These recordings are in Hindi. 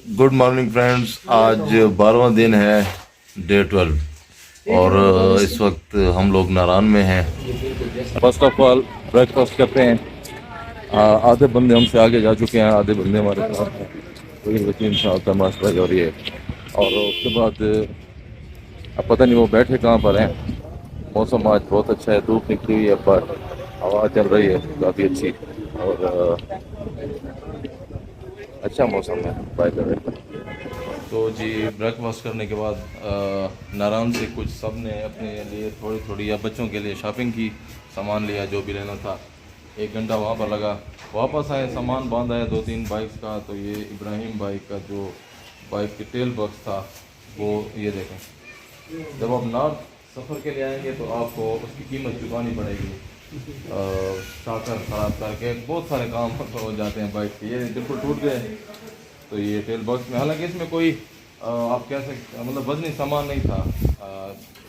Good morning friends. आज 12वां दिन है, डे 12, और इस वक्त हम लोग नारान में हैं। फर्स्ट ऑफ ऑल ब्रेकफास्ट करते हैं। आधे बंदे हमसे आगे जा चुके हैं, आधे बंदे हमारे साथ हैं, वकील वकील साहब तमाश भाई और ये। और उसके बाद अब पता नहीं वो बैठे कहाँ पर हैं। मौसम आज बहुत अच्छा है, धूप निकली हुई है पर हवा चल रही है काफ़ी अच्छी, और अच्छा मौसम है बाय द वे। तो जी ब्रेकफास्ट करने के बाद नारायण से कुछ सब ने अपने लिए थोड़ी थोड़ी या बच्चों के लिए शॉपिंग की, सामान लिया जो भी लेना था। 1 घंटा वहाँ पर लगा, वापस आए, सामान बांधा है 2-3 बाइक्स का। तो ये इब्राहिम बाइक का जो बाइक की टेल बॉक्स था वो ये देखें। जब आप नॉर्थ सफ़र के लिए आएंगे तो आपको उसकी कीमत चुकानी पड़ेगी। शाकर ख़राब करके बहुत सारे काम हो जाते हैं बाइक के। ये बिल्कुल टूट गए। तो ये टेल बॉक्स में, हालांकि इसमें कोई आप कह सकते मतलब वजनी सामान नहीं था,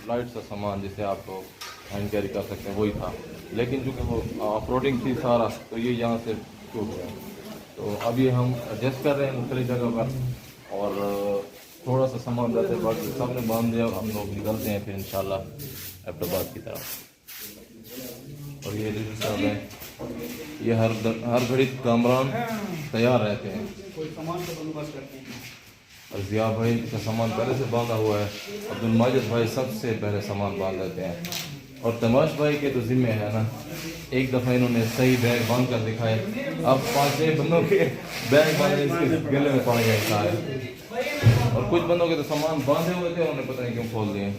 लाइट सा सामान जिसे आप हैंड कैरी कर सकते हैं वही था। लेकिन चूँकि वो ऑफरोडिंग थी सारा, तो ये यहाँ से टूट गया। तो अब ये हम एडजस्ट कर रहे हैं मुख्तलिफ जगह पर, और थोड़ा सा सामान रहता है, बाकी सब ने बांध दिया। हम लोग निकलते हैं फिर इंशाल्लाह अहमदाबाद की तरफ। और ये जो साहब हैं, ये हर घड़ी कामरान तैयार रहते हैं, कोई सामान का बंदोबस्त करते हैं। और जिया भाई का सामान पहले से बांधा हुआ है, अब्दुल माजिद भाई सबसे पहले सामान बांध लेते हैं। और तमाश भाई के तो ज़िम्मे है ना, एक दफ़ा इन्होंने सही बैग बांध कर दिखाए। अब 5-6 बंदों के बैग बांधने इसके गले में पड़ गया है, और कुछ बंदों के तो सामान बांधे हुए थे, उन्होंने पता नहीं क्यों खोल दिए।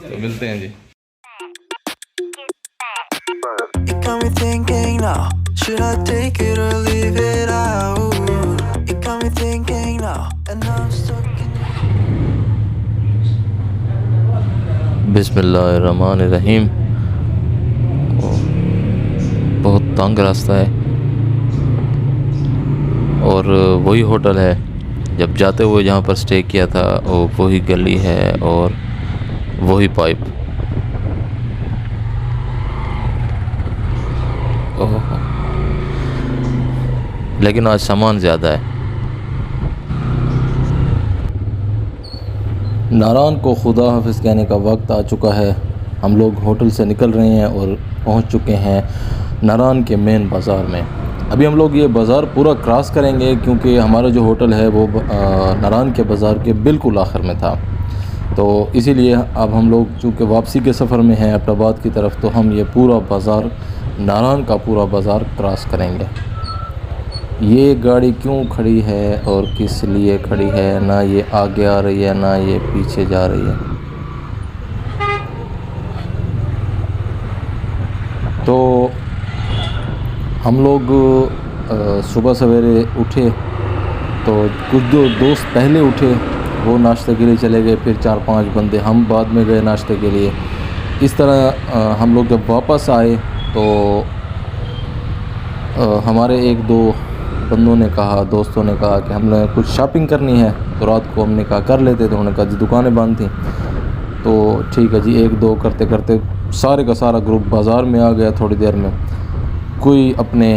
तो मिलते हैं जी। It got me thinking now, should I take it or leave it out? It got me thinking now, and now I'm stuck in बिस्मिल्लाहिर्रहमानिर्रहीम। बहुत तंग रास्ता है, और वही होटल है जब जाते हुए जहाँ पर स्टे किया था, और वही गली है और वही पाइप। ओह, लेकिन आज सामान ज़्यादा है। नारायण को खुदा हाफिज़ कहने का वक्त आ चुका है। हम लोग होटल से निकल रहे हैं और पहुंच चुके हैं नारायण के मेन बाज़ार में। अभी हम लोग ये बाज़ार पूरा क्रॉस करेंगे, क्योंकि हमारा जो होटल है वो नारायण के बाज़ार के बिल्कुल आखिर में था। तो इसीलिए अब हम लोग चूँकि वापसी के सफ़र में हैं अहमदाबाद की तरफ, तो हम ये पूरा बाज़ार, नारायण का पूरा बाज़ार क्रॉस करेंगे। ये गाड़ी क्यों खड़ी है और किस लिए खड़ी है, ना ये आगे आ रही है ना ये पीछे जा रही है। तो हम लोग सुबह सवेरे उठे, तो कुछ दोस्त पहले उठे, वो नाश्ते के लिए चले गए, फिर 4-5 बंदे हम बाद में गए नाश्ते के लिए। इस तरह हम लोग जब वापस आए तो हमारे 1-2 बंदों ने कहा, दोस्तों ने कहा कि हमने कुछ शॉपिंग करनी है। तो रात को हमने कहा कर लेते थे, उन्होंने कहा जी दुकानें बंद थी। तो ठीक है जी, 1-2 करते करते सारे का सारा ग्रुप बाज़ार में आ गया थोड़ी देर में। कोई अपने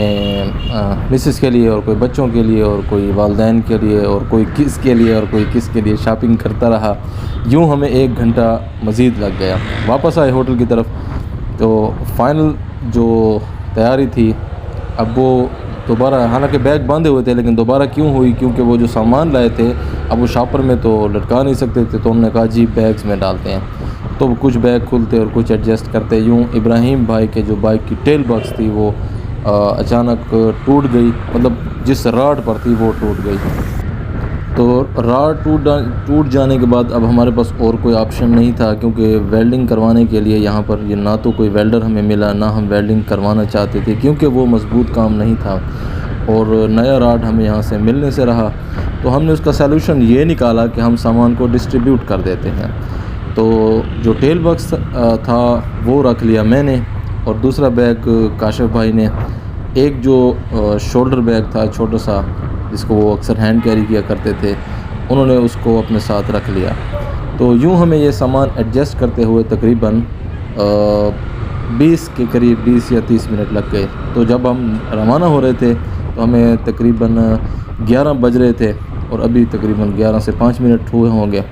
मिसेस के लिए, और कोई बच्चों के लिए, और कोई वालिदैन के लिए, और कोई किस के लिए, और कोई किस के लिए शॉपिंग करता रहा। यूँ हमें 1 घंटा मज़ीद लग गया। वापस आए होटल की तरफ, तो फाइनल जो तैयारी थी, अब वो दोबारा, हालांकि बैग बांधे हुए थे, लेकिन दोबारा क्यों हुई, क्योंकि वो जो सामान लाए थे अब वो शॉपर में तो लटका नहीं सकते थे। तो उन्होंने कहा जी बैग्स में डालते हैं। तो कुछ बैग खुलते और कुछ एडजस्ट करते, यूँ इब्राहिम भाई के जो बाइक की टेल बॉक्स थी वो अचानक टूट गई, मतलब जिस राड पर थी वो टूट गई। तो राड टूट जाने के बाद अब हमारे पास और कोई ऑप्शन नहीं था, क्योंकि वेल्डिंग करवाने के लिए यहाँ पर ये ना तो कोई वेल्डर हमें मिला, ना हम वेल्डिंग करवाना चाहते थे, क्योंकि वो मजबूत काम नहीं था, और नया राड हमें यहाँ से मिलने से रहा। तो हमने उसका सलूशन ये निकाला कि हम सामान को डिस्ट्रीब्यूट कर देते हैं। तो जो टेल बॉक्स था वो रख लिया मैंने, और दूसरा बैग काशिफ भाई ने, एक जो शोल्डर बैग था छोटा सा जिसको वो अक्सर हैंड कैरी किया करते थे, उन्होंने उसको अपने साथ रख लिया। तो यूँ हमें ये सामान एडजस्ट करते हुए तकरीबन 20 के करीब 20 या 30 मिनट लग गए। तो जब हम रवाना हो रहे थे तो तो हमें तकरीबन 11 बज रहे थे और अभी तकरीबन 11 से 5 मिनट हुए होंगे।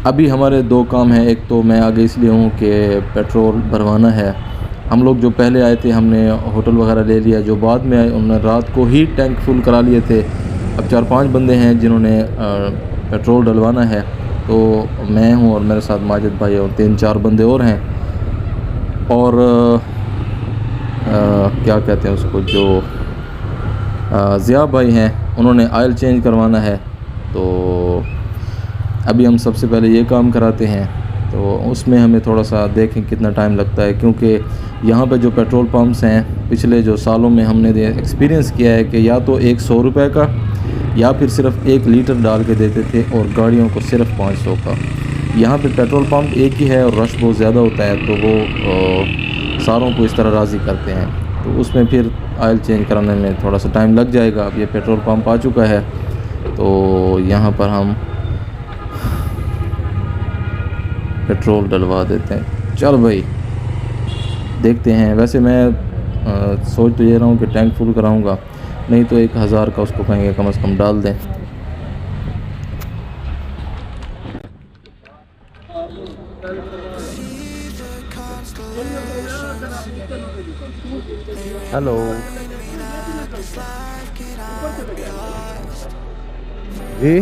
अभी हमारे दो काम हैं, एक तो मैं आगे इसलिए हूँ कि पेट्रोल भरवाना है। हम लोग जो पहले आए थे हमने होटल वगैरह ले लिया, जो बाद में आए उन्होंने रात को ही टैंक फुल करा लिए थे। अब 4-5 बंदे हैं जिन्होंने पेट्रोल डलवाना है, तो मैं हूँ और मेरे साथ माजिद भाई और 3-4 बंदे और हैं। और क्या कहते हैं उसको, जो ज़िया भाई हैं उन्होंने आयल चेंज करवाना है। तो अभी हम सबसे पहले ये काम कराते हैं, तो उसमें हमें थोड़ा सा देखें कितना टाइम लगता है, क्योंकि यहाँ पे जो पेट्रोल पंप्स हैं पिछले जो सालों में हमने एक्सपीरियंस किया है कि या तो 100 रुपये का या फिर सिर्फ 1 लीटर डाल के देते थे और गाड़ियों को सिर्फ 500 का। यहाँ पे पेट्रोल पंप एक ही है और रश बहुत ज़्यादा होता है, तो वो सारों को इस तरह राज़ी करते हैं। तो उसमें फिर आयल चेंज कराने में थोड़ा सा टाइम लग जाएगा। अब ये पेट्रोल पंप आ चुका है, तो यहाँ पर हम पेट्रोल डलवा देते हैं। चल भाई देखते हैं। वैसे मैं सोच तो ये रहा हूँ कि टैंक फुल कराऊँगा, नहीं तो 1000 का उसको कहेंगे कम से कम डाल दें। हेलो जी,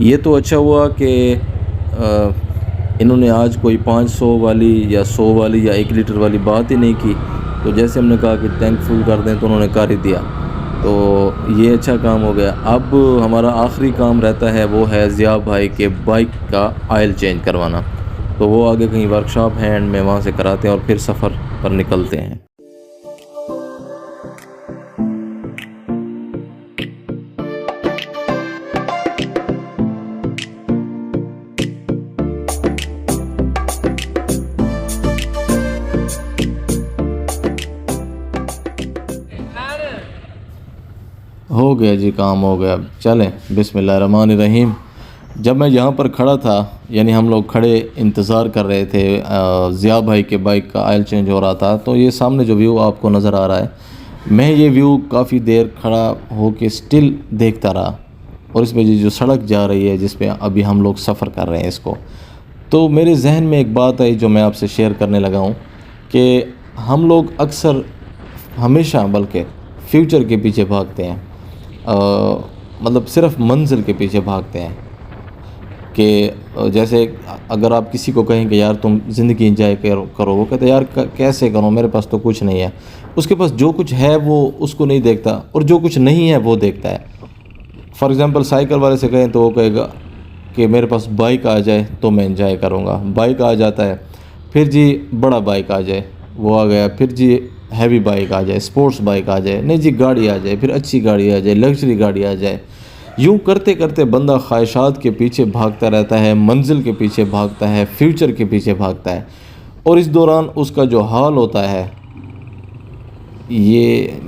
ये तो अच्छा हुआ कि इन्होंने आज कोई 500 वाली या 100 वाली या 1 लीटर वाली बात ही नहीं की। तो जैसे हमने कहा कि टैंक फुल कर दें तो उन्होंने कर ही दिया, तो ये अच्छा काम हो गया। अब हमारा आखिरी काम रहता है, वो है ज़िया भाई के बाइक का आयल चेंज करवाना। तो वो आगे कहीं वर्कशॉप है एंड में वहाँ से कराते हैं और फिर सफ़र पर निकलते हैं। हो गया जी, काम हो गया। चलें बिस्मिल्लाहिर्रहमानिर्रहीम। जब मैं यहाँ पर खड़ा था, यानी हम लोग खड़े इंतज़ार कर रहे थे, ज़िया भाई के बाइक का आयल चेंज हो रहा था, तो ये सामने जो व्यू आपको नज़र आ रहा है, मैं ये व्यू काफ़ी देर खड़ा हो के स्टिल देखता रहा। और इसमें जो सड़क जा रही है जिस पे अभी हम लोग सफ़र कर रहे हैं इसको, तो मेरे जहन में एक बात आई जो मैं आपसे शेयर करने लगा हूँ कि हम लोग अक्सर हमेशा बल्कि फ्यूचर के पीछे भागते हैं, मतलब सिर्फ मंजिल के पीछे भागते हैं। कि जैसे अगर आप किसी को कहें कि यार तुम ज़िंदगी इंजॉय करो, वो कहते यार कैसे करो, मेरे पास तो कुछ नहीं है। उसके पास जो कुछ है वो उसको नहीं देखता, और जो कुछ नहीं है वो देखता है। फॉर एग्ज़ाम्पल साइकिल वाले से कहें तो वो कहेगा कि मेरे पास बाइक आ जाए तो मैं इंजॉय करूँगा। बाइक आ जाता है, फिर जी बड़ा बाइक आ जाए, वो आ गया, फिर जी हैवी बाइक आ जाए, स्पोर्ट्स बाइक आ जाए, नहीं जी गाड़ी आ जाए, फिर अच्छी गाड़ी आ जाए, लग्जरी गाड़ी आ जाए। यूँ करते करते बंदा ख्वाहिशात के पीछे भागता रहता है, मंजिल के पीछे भागता है, फ्यूचर के पीछे भागता है। और इस दौरान उसका जो हाल होता है, ये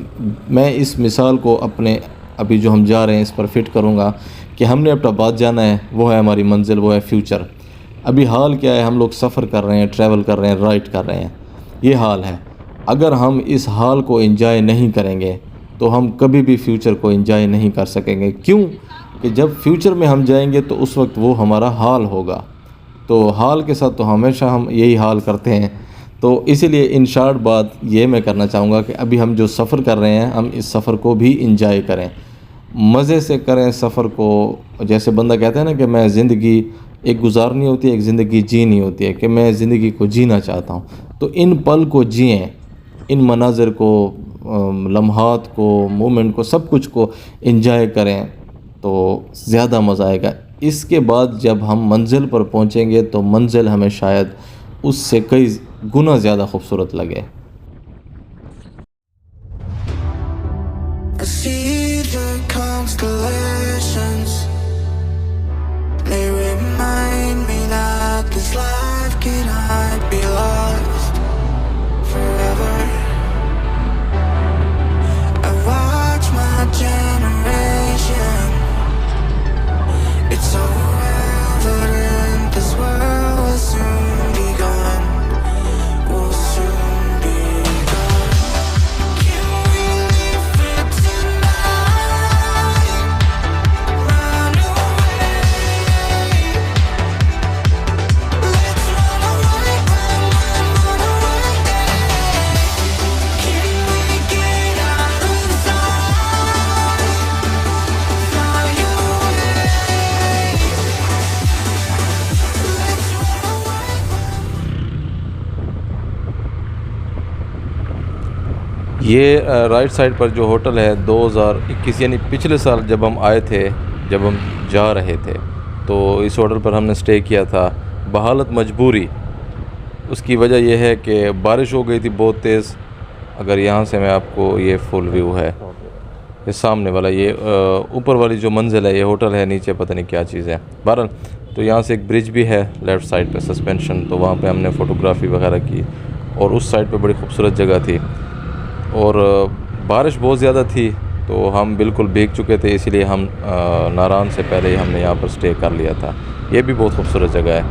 मैं इस मिसाल को अपने अभी जो हम जा रहे हैं इस पर फिट करूँगा कि हमने अपना बात जाना है, वो है हमारी मंजिल, वो है फ्यूचर। अभी हाल क्या है, हम लोग सफ़र कर रहे हैं, ट्रैवल कर रहे हैं, राइड कर रहे हैं, ये हाल है। अगर हम इस हाल को एंजॉय नहीं करेंगे तो हम कभी भी फ्यूचर को एंजॉय नहीं कर सकेंगे। क्यों? कि जब फ्यूचर में हम जाएंगे तो उस वक्त वो हमारा हाल होगा। तो हाल के साथ तो हमेशा हम यही हाल करते हैं। तो इसीलिए इन शॉर्ट बात ये मैं करना चाहूँगा कि अभी हम जो सफ़र कर रहे हैं, हम इस सफ़र को भी इंजॉय करें, मज़े से करें सफ़र को। जैसे बंदा कहता है ना कि मैं ज़िंदगी एक गुजारनी होती है, एक ज़िंदगी जीनी होती है, कि मैं ज़िंदगी को जीना चाहता हूँ। तो इन पल को जिएँ, इन मनाज़र को, लम्हात को, मोमेंट को, सब कुछ को एंजॉय करें तो ज़्यादा मज़ा आएगा। इसके बाद जब हम मंजिल पर पहुँचेंगे तो मंजिल हमें शायद उससे कई गुना ज़्यादा खूबसूरत लगे। I see the constellations. They remind me that this life cannot be lost forever. I watch my generation. It's so evident this world will soon be gone. Will soon ये राइट साइड पर जो होटल है 2021 यानी पिछले साल जब हम आए थे, जब हम जा रहे थे, तो इस होटल पर हमने स्टे किया था बहालत मजबूरी। उसकी वजह यह है कि बारिश हो गई थी बहुत तेज़। अगर यहाँ से मैं आपको ये फुल व्यू है, ये सामने वाला, ये ऊपर वाली जो मंजिल है ये होटल है, नीचे पता नहीं क्या चीज़ है। बहरहाल तो यहाँ से एक ब्रिज भी है लेफ़्ट साइड पे सस्पेंशन, तो वहाँ पे हमने फ़ोटोग्राफ़ी वगैरह की। और उस साइड पे बड़ी खूबसूरत जगह थी और बारिश बहुत ज़्यादा थी, तो हम बिल्कुल भीग चुके थे, इसीलिए हम नारान से पहले ही हमने यहाँ पर स्टे कर लिया था। ये भी बहुत खूबसूरत जगह है।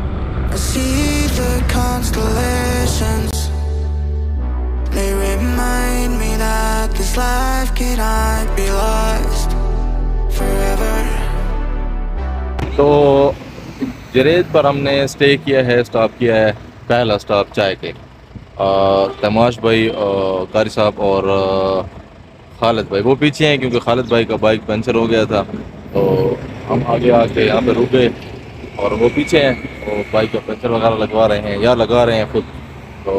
I see the constellations. They remind me that this life cannot be lost forever. तो जरेद पर हमने स्टे किया है, स्टॉप किया है, पहला स्टॉप चाय के। तमाश भाई, कारी साहब और खालिद भाई वो पीछे हैं क्योंकि खालिद भाई का बाइक पंचर हो गया था, तो हम आगे आके यहाँ पे रुक गए और वो पीछे हैं, वो बाइक का पंचर वगैरह लगवा रहे हैं या लगा रहे हैं खुद। तो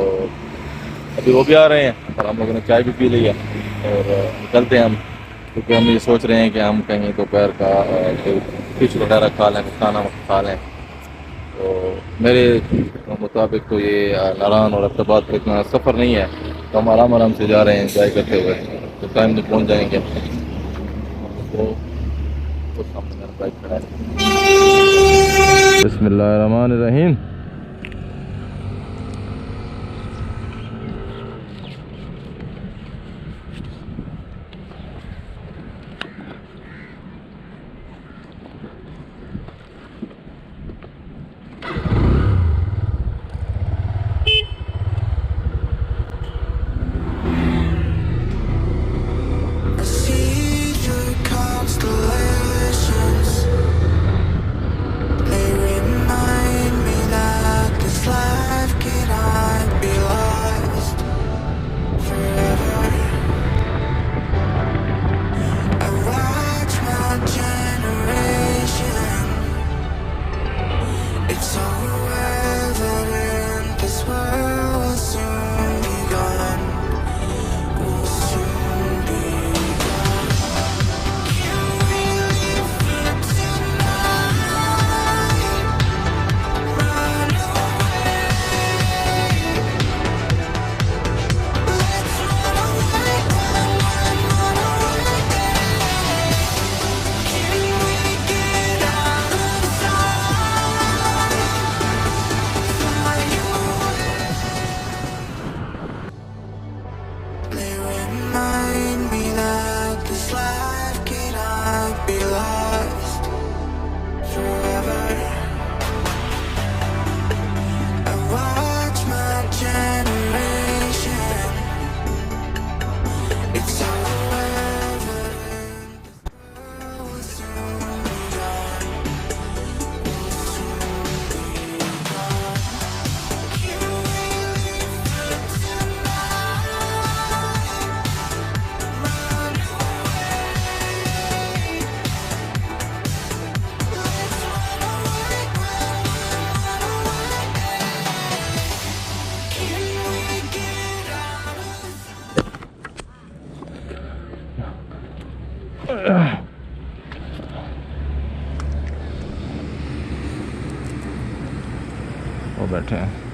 अभी वो भी आ रहे हैं और हम लोगों ने चाय भी पी ली है और निकलते हैं हम, क्योंकि हम ये सोच रहे हैं कि हम कहीं दोपहर का फिश वगैरह खा लें, खाना खा लें। तो मेरे मुताबिक तो ये नारान और अब्दाबाद का इतना सफ़र नहीं है, तो हम आराम आराम से जा रहे हैं एंजॉय करते हुए, तो टाइम में पहुंच जाएंगे। तो सामने मेरा बाइक खड़ा है। बिस्मिल्लाहिर्रहमानिर्रहीम। I see the constellations. They remind me that this life cannot be lost forever. I watch my generation. It's so evident this world will soon be gone. Will soon be gone. Can we live for tonight? Run away. Let's run away, run away. Can we get out of sight? Fly away. They remind me that this life cannot be lost forever. I watch my generation. It's so evident this world will soon be gone. Will soon be gone. Can we live for tonight? Run away. Let's run away, run away. Can we get out of वो बैठे हैं।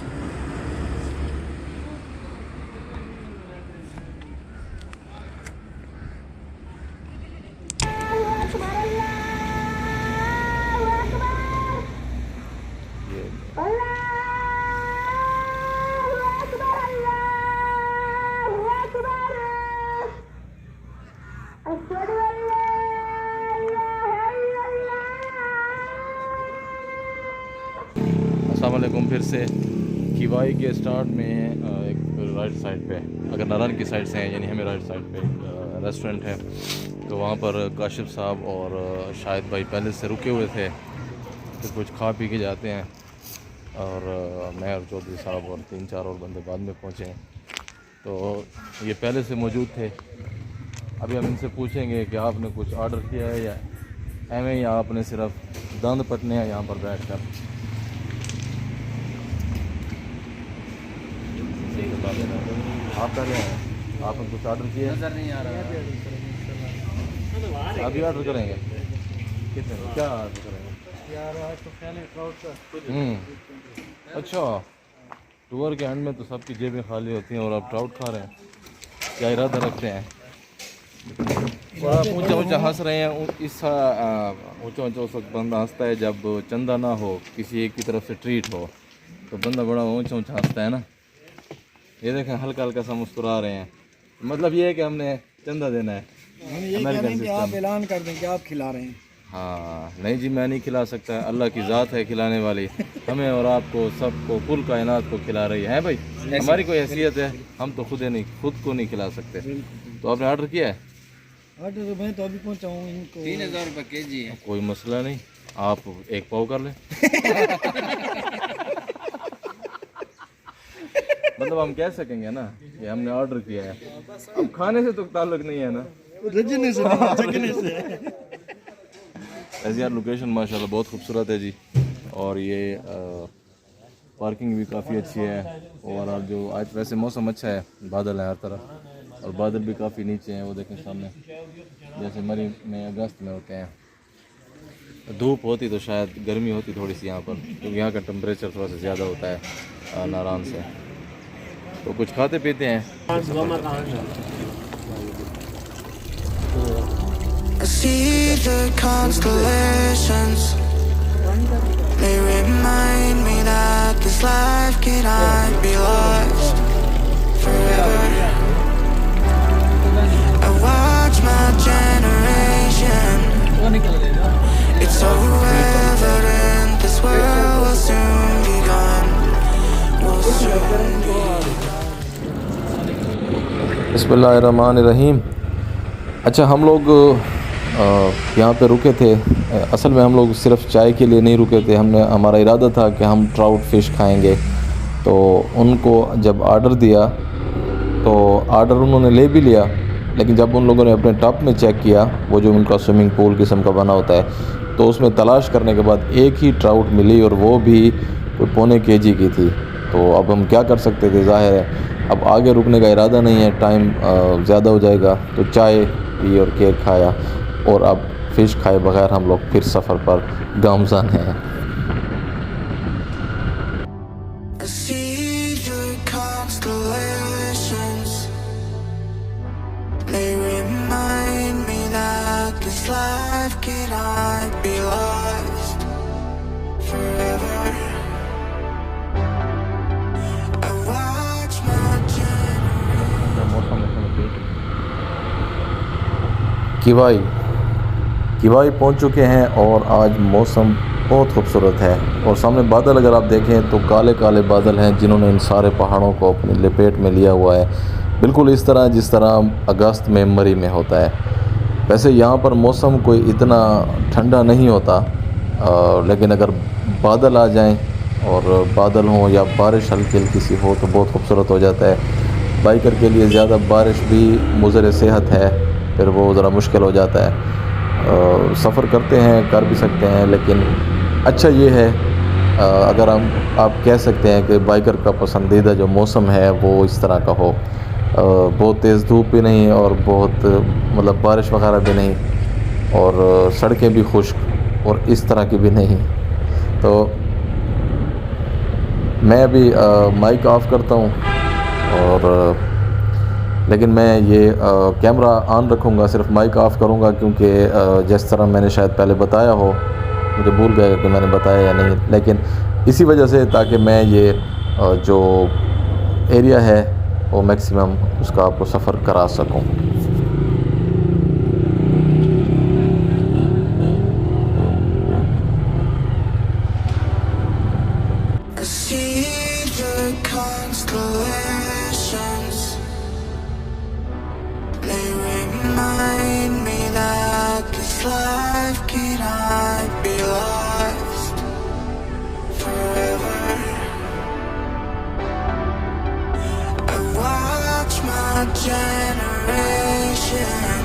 अस्सलाम वालेकुम। फिर से किवाई के स्टार्ट में एक राइट साइड पे, अगर नारायण की साइड से हैं यानी हमें राइट साइड पे रेस्टोरेंट है, तो वहाँ पर काशिफ साहब और शाहिद भाई पहले से रुके हुए थे, तो कुछ खा पी के जाते हैं। और मैं और चौधरी साहब और 3-4 और बंदे बाद में पहुँचे हैं, तो ये पहले से मौजूद थे। अभी हम इनसे पूछेंगे कि आपने कुछ ऑर्डर किया है या एवं, या आपने सिर्फ दंद पटने हैं यहाँ पर बैठ कर। आप कर रहे हैं आपने कुछ ऑर्डर किया है? नजर नहीं आ रहा। अभी ऑर्डर करेंगे? कितने क्या ऑर्डर करेंगे? यार आज तो ख्याल है ट्राउट का। अच्छा, टूर के एंड में तो सबकी जेबें खाली होती हैं और आप ट्राउट खा रहे हैं, क्या इरादा रखते हैं? और आप ऊंचा ऊंचा हंस रहे हैं। ऊंचा ऊंचा उस वक्त बंदा हंसता है जब चंदा ना हो, किसी एक की तरफ से ट्रीट हो, तो बंदा बड़ा ऊंचा ऊंचा हंसता है ना। ये देखें हल्का हल्का सा मुस्कुरा रहे हैं, मतलब ये है कि हमने चंदा देना है। हम ये कह रहे हैं कि आप ऐलान कर दें कि आप खिला रहे हैं। हाँ नहीं जी, मैं नहीं खिला सकता, अल्लाह की ज़ात है खिलाने वाली। हमें और आपको सबको कुल कायनात को खिला रही है भाई। हमारी कोई हैसियत है, हम तो खुद को नहीं खिला सकते। तो आपने ऑर्डर किया है? ऑर्डर तो मैं तो अभी पहुंचा हूँ। इनको 3000 रुपये केजी है। कोई मसला नहीं, आप एक पाव कर लें। मतलब हम कह सकेंगे ना कि हमने ऑर्डर किया है, अब खाने से तो ताल्लुक नहीं है ना, रजने से चखने से। ऐसे यार लोकेशन माशाल्लाह बहुत खूबसूरत है जी। और ये पार्किंग भी काफ़ी अच्छी है। और जो आज वैसे मौसम अच्छा है, बादल है हर तरफ, और बादल भी काफ़ी नीचे हैं, वो देखें सामने, जैसे मई में अगस्त में होते हैं। धूप होती तो शायद गर्मी होती थोड़ी सी यहाँ पर, क्योंकि यहाँ का टेम्परेचर थोड़ा सा ज़्यादा होता है नारायण से। तो कुछ खाते पीते हैं। I see the constellations. They remind me that this life cannot be lost forever. I watch my generation. It's so evident this world will soon be gone. Will soon be बिस्मिल्लाहिर्रहमानिर्रहीम। अच्छा, हम लोग यहाँ पे रुके थे। असल में हम लोग सिर्फ चाय के लिए नहीं रुके थे, हमारा इरादा था कि हम ट्राउट फ़िश खाएंगे। तो उनको जब ऑर्डर दिया तो ऑर्डर उन्होंने ले भी लिया, लेकिन जब उन लोगों ने अपने टॉप में चेक किया, वो जो उनका स्विमिंग पूल किस्म का बना होता है, तो उसमें तलाश करने के बाद एक ही ट्राउट मिली, और वो भी कोई पौने केजी की थी। तो अब हम क्या कर सकते थे, ज़ाहिर है अब आगे रुकने का इरादा नहीं है, टाइम ज़्यादा हो जाएगा। तो चाय पी और केक खाया, और अब फ़िश खाए बगैर हम लोग फिर सफ़र पर गामज़न हैं। I see the constellations. They remind me that this life cannot be lost forever. I watch my किवाई पहुंच चुके हैं, और आज मौसम बहुत खूबसूरत है। और सामने बादल अगर आप देखें तो काले काले बादल हैं, जिन्होंने इन सारे पहाड़ों को अपनी लपेट में लिया हुआ है, बिल्कुल इस तरह जिस तरह अगस्त में मई में होता है। वैसे यहाँ पर मौसम कोई इतना ठंडा नहीं होता, लेकिन अगर बादल आ जाएं और बादल हों या बारिश हल्की हल्की सी हो तो बहुत खूबसूरत हो जाता है। बाइकर के लिए ज़्यादा बारिश भी मुज़र सेहत है, फिर वो ज़रा मुश्किल हो जाता है। सफ़र करते हैं, कर भी सकते हैं, लेकिन अच्छा ये है, अगर आप कह सकते हैं कि बाइकर का पसंदीदा जो मौसम है वो इस तरह का हो, बहुत तेज़ धूप भी नहीं और बहुत मतलब बारिश वगैरह भी नहीं, और सड़कें भी खुश्क और इस तरह की भी नहीं। तो मैं अभी माइक ऑफ़ करता हूँ, और लेकिन मैं ये कैमरा ऑन रखूँगा, सिर्फ माइक ऑफ़ करूँगा, क्योंकि जिस तरह मैंने शायद पहले बताया हो, मुझे भूल गया कि मैंने बताया या नहीं, लेकिन इसी वजह से ताकि मैं ये जो एरिया है वो मैक्सिमम उसका आपको सफ़र करा सकूँ। I see the constellations. They remind me that this life cannot be lost forever. I watch my generation.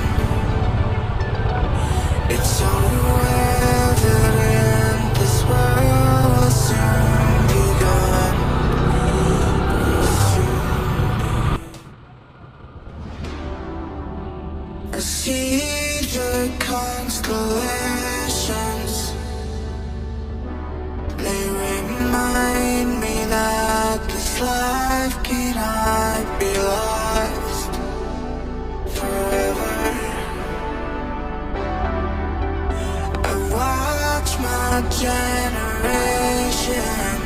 It's so evident this world will soon be gone. Will soon be. I see the constellations. They remind me that this life cannot be lost forever. I watch my generation.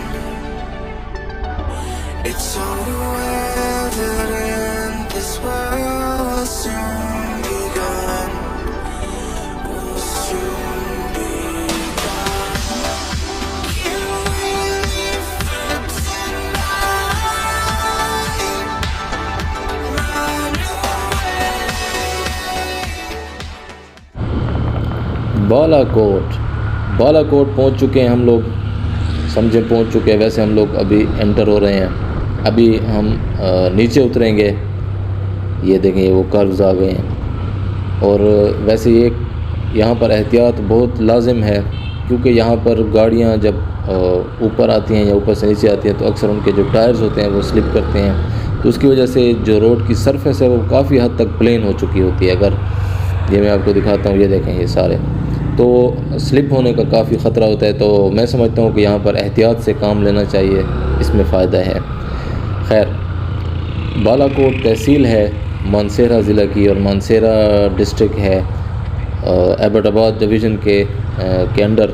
It's so evident this world will soon be gone. Will soon be gone. Can we live for tonight? Run away. Balakot पहुंच चुके हैं हम लोग, समझे पहुंच चुके हैं। वैसे हम लोग अभी एंटर हो रहे हैं, अभी हम नीचे उतरेंगे। ये देखें, वो कर्व्स आ गए हैं। और वैसे ये यहाँ पर एहतियात बहुत लाजिम है, क्योंकि यहाँ पर गाड़ियाँ जब ऊपर आती हैं या ऊपर से नीचे आती हैं तो अक्सर उनके जो टायर्स होते हैं वो स्लिप करते हैं। तो उसकी वजह से जो रोड की सरफेस है वो काफ़ी हद तक प्लेन हो चुकी होती है। अगर ये मैं आपको दिखाता हूँ, ये देखें, ये सारे तो स्लिप होने का काफ़ी ख़तरा होता है। तो मैं समझता हूँ कि यहाँ पर एहतियात से काम लेना चाहिए, इसमें फ़ायदा है। खैर, बालाकोट तहसील है मानसेरा ज़िला की और मानसेरा डिस्ट्रिक्ट है एबटाबाद डिवीज़न के अंडर।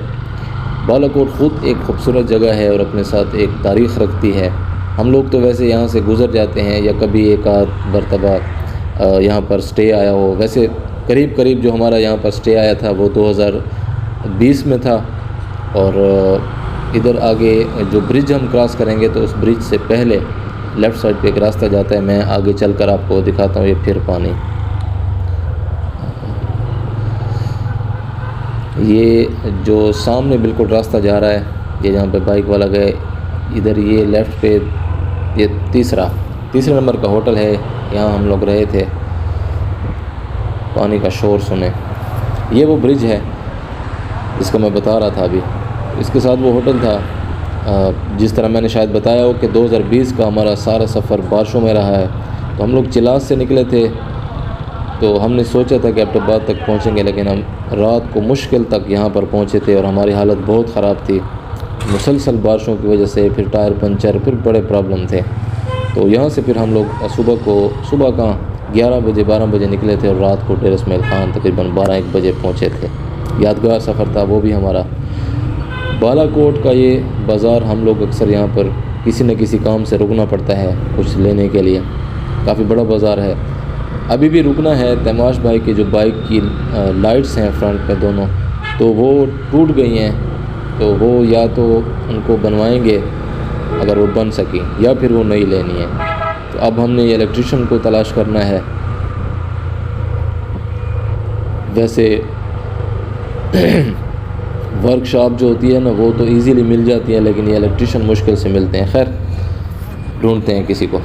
बालाकोट ख़ुद एक खूबसूरत जगह है और अपने साथ एक तारीख़ रखती है। हम लोग तो वैसे यहाँ से गुज़र जाते हैं या कभी एक आध मरतबा यहाँ पर स्टे आया हो। वैसे करीब जो हमारा यहाँ पर स्टे आया था वो 2020 में था। और इधर आगे जो ब्रिज हम क्रॉस करेंगे तो उस ब्रिज से पहले लेफ़्ट साइड पे एक रास्ता जाता है। मैं आगे चलकर आपको दिखाता हूँ। ये फिर पानी, ये जो सामने बिल्कुल रास्ता जा रहा है, ये जहाँ पे बाइक वाला गए, इधर ये लेफ़्ट पे ये तीसरे नंबर का होटल है, यहाँ हम लोग रहे थे। पानी का शोर सुने, ये वो ब्रिज है जिसको मैं बता रहा था अभी। इसके साथ वो होटल था। जिस तरह मैंने शायद बताया हो कि 2020 का हमारा सारा सफ़र बारिशों में रहा है। तो हम लोग चिलास से निकले थे, तो हमने सोचा था कि एबटाबाद तक पहुंचेंगे, लेकिन हम रात को मुश्किल तक यहाँ पर पहुँचे थे और हमारी हालत बहुत ख़राब थी। मुसलसल बारिशों की वजह से फिर टायर पंचर, फिर बड़े प्रॉब्लम थे। तो यहाँ से फिर हम लोग सुबह का 11 बजे 12 बजे निकले थे और रात को डेरा इस्माइल खान तकरीबन 12-1 बजे पहुँचे थे। यादगार सफ़र था वो भी हमारा। बालाकोट का ये बाज़ार, हम लोग अक्सर यहाँ पर किसी न किसी काम से रुकना पड़ता है कुछ लेने के लिए। काफ़ी बड़ा बाज़ार है। अभी भी रुकना है। तमाश भाई की जो बाइक की लाइट्स हैं फ्रंट में दोनों, तो वो टूट गई हैं। तो वो या तो उनको बनवाएंगे अगर वो बन सकी, या फिर वो नई लेनी है। तो अब हमने ये इलेक्ट्रिशियन को तलाश करना है। वैसे वर्कशॉप जो होती है ना वो तो इजीली मिल जाती है, लेकिन ये इलेक्ट्रिशियन मुश्किल से मिलते हैं। खैर, ढूंढते हैं किसी को।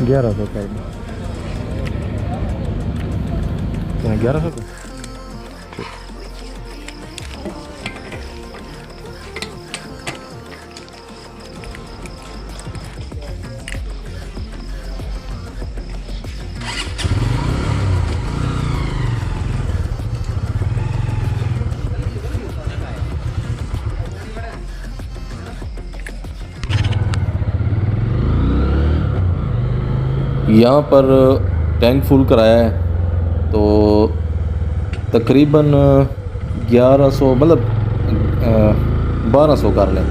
ग्यारह सौ का 1100 का। यहाँ पर टैंक फुल कराया है तो तकरीबन 1100 मतलब 1200 कर लें,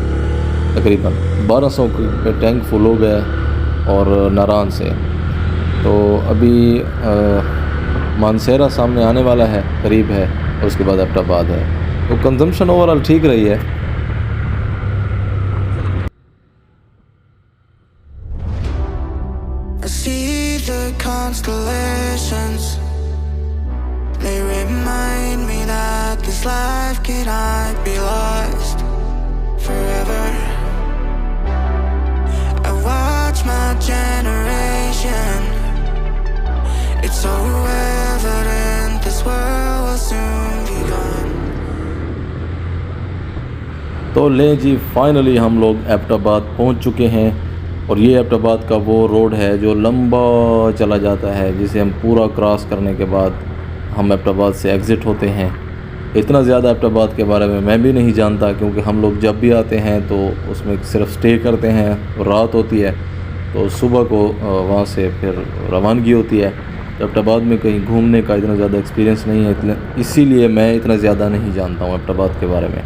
तकरीबन 1200 पे टैंक फुल हो गया और नारान से। तो अभी मानसेरा सामने आने वाला है, करीब है, और उसके बाद एबटाबाद है। तो कंजम्पशन ओवरऑल ठीक रही है। I see the constellations. this life, can I be lost forever? I watch my generation. It's so evident this world will soon be gone. तो ले जी, फाइनली हम लोग एबटाबाद पहुंच चुके हैं। और ये एबटाबाद का वो रोड है जो लंबा चला जाता है, जिसे हम पूरा क्रॉस करने के बाद हम एबटाबाद से एग्ज़िट होते हैं। इतना ज़्यादा एबटाबाद के बारे में मैं भी नहीं जानता, क्योंकि हम लोग जब भी आते हैं तो उसमें सिर्फ स्टे करते हैं और रात होती है, तो सुबह को वहाँ से फिर रवानगी होती है। तो एबटाबाद में कहीं घूमने का इतना ज़्यादा एक्सपीरियंस नहीं है, इसीलिए मैं इतना ज़्यादा नहीं जानता हूँ एबटाबाद के बारे में।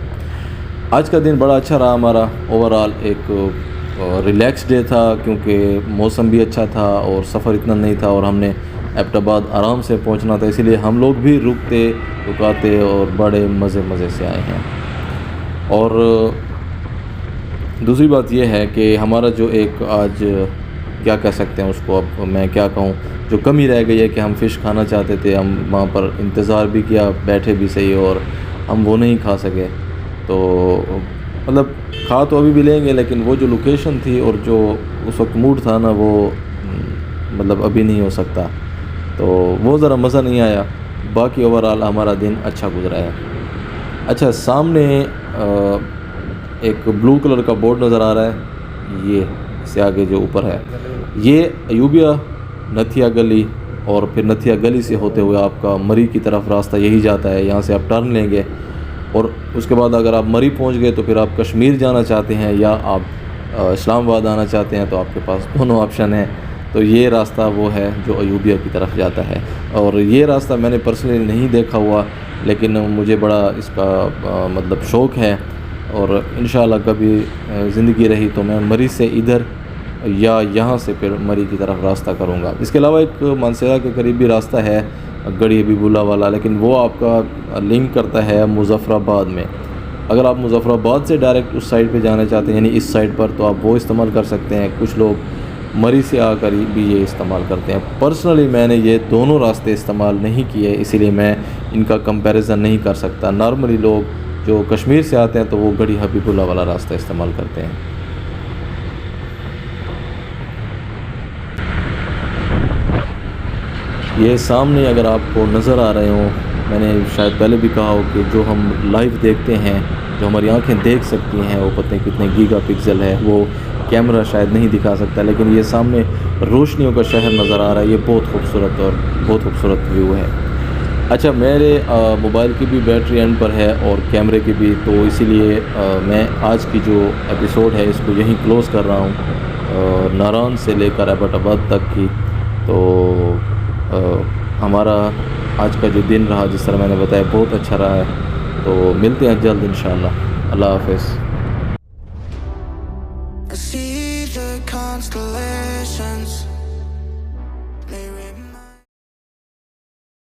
आज का दिन बड़ा अच्छा रहा हमारा। ओवरऑल एक रिलैक्स डे था, क्योंकि मौसम भी अच्छा था और सफ़र इतना नहीं था और हमने एबटाबाद आराम से पहुंचना था, इसीलिए हम लोग भी रुकाते और बड़े मज़े से आए हैं। और दूसरी बात यह है कि हमारा जो एक आज क्या कह सकते हैं उसको, अब मैं क्या कहूँ, जो कमी रह गई है कि हम फ़िश खाना चाहते थे। हम वहाँ पर इंतज़ार भी किया, बैठे भी सही, और हम वो नहीं खा सके। तो मतलब खा तो अभी भी लेंगे, लेकिन वो जो लोकेशन थी और जो उस वक्त मूड था ना, वो मतलब अभी नहीं हो सकता, तो वो ज़रा मज़ा नहीं आया। बाकी ओवरऑल हमारा दिन अच्छा गुजरा है। अच्छा, सामने एक ब्लू कलर का बोर्ड नज़र आ रहा है, ये इससे आगे जो ऊपर है, ये अयूबिया नथिया गली, और फिर नथिया गली से होते हुए आपका मरी की तरफ रास्ता यही जाता है। यहाँ से आप टर्न लेंगे और उसके बाद अगर आप मरी पहुँच गए तो फिर आप कश्मीर जाना चाहते हैं या आप इस्लामाबाद आना चाहते हैं, तो आपके पास दोनों ऑप्शन हैं। तो ये रास्ता वो है जो अयूबिया की तरफ जाता है। और ये रास्ता मैंने पर्सनली नहीं देखा हुआ, लेकिन मुझे बड़ा इसका मतलब शौक़ है, और इंशाल्लाह कभी ज़िंदगी रही तो मैं मरी से इधर या यहाँ से फिर मरी की तरफ रास्ता करूँगा। इसके अलावा एक मानसेरा के करीब भी रास्ता है, गड़ी हबीबुल्ला वाला, लेकिन वो आपका लिंक करता है मुज़फ़्फ़राबाद में। अगर आप मुज़फ़्फ़राबाद से डायरेक्ट उस साइड पे जाना चाहते हैं, यानी इस साइड पर, तो आप वो इस्तेमाल कर सकते हैं। कुछ लोग मरी से आकर भी ये इस्तेमाल करते हैं। पर्सनली मैंने ये दोनों रास्ते इस्तेमाल नहीं किए, इसीलिए मैं इनका कंपैरिजन नहीं कर सकता। नॉर्मली लोग जो कश्मीर से आते हैं तो वो गड़ी हबीबुल्ला वाला रास्ता इस्तेमाल करते हैं। ये सामने अगर आपको नज़र आ रहे हो, मैंने शायद पहले भी कहा हो कि जो हम लाइव देखते हैं, जो हमारी आंखें देख सकती हैं, वो पता नहीं कितने गीगा पिक्सल है, वो कैमरा शायद नहीं दिखा सकता, लेकिन ये सामने रोशनियों का शहर नज़र आ रहा है। ये बहुत खूबसूरत और बहुत खूबसूरत व्यू है। अच्छा, मेरे मोबाइल की भी बैटरी एंड पर है और कैमरे की भी, तो इसीलिए मैं आज की जो एपिसोड है इसको यहीं क्लोज़ कर रहा हूँ, नारान से लेकर एबटाबाद तक की। तो हमारा आज का जो दिन रहा, जिस तरह मैंने बताया, बहुत अच्छा रहा है। तो मिलते हैं जल्द इंशाअल्लाह। अल्लाह हाफ़िज़।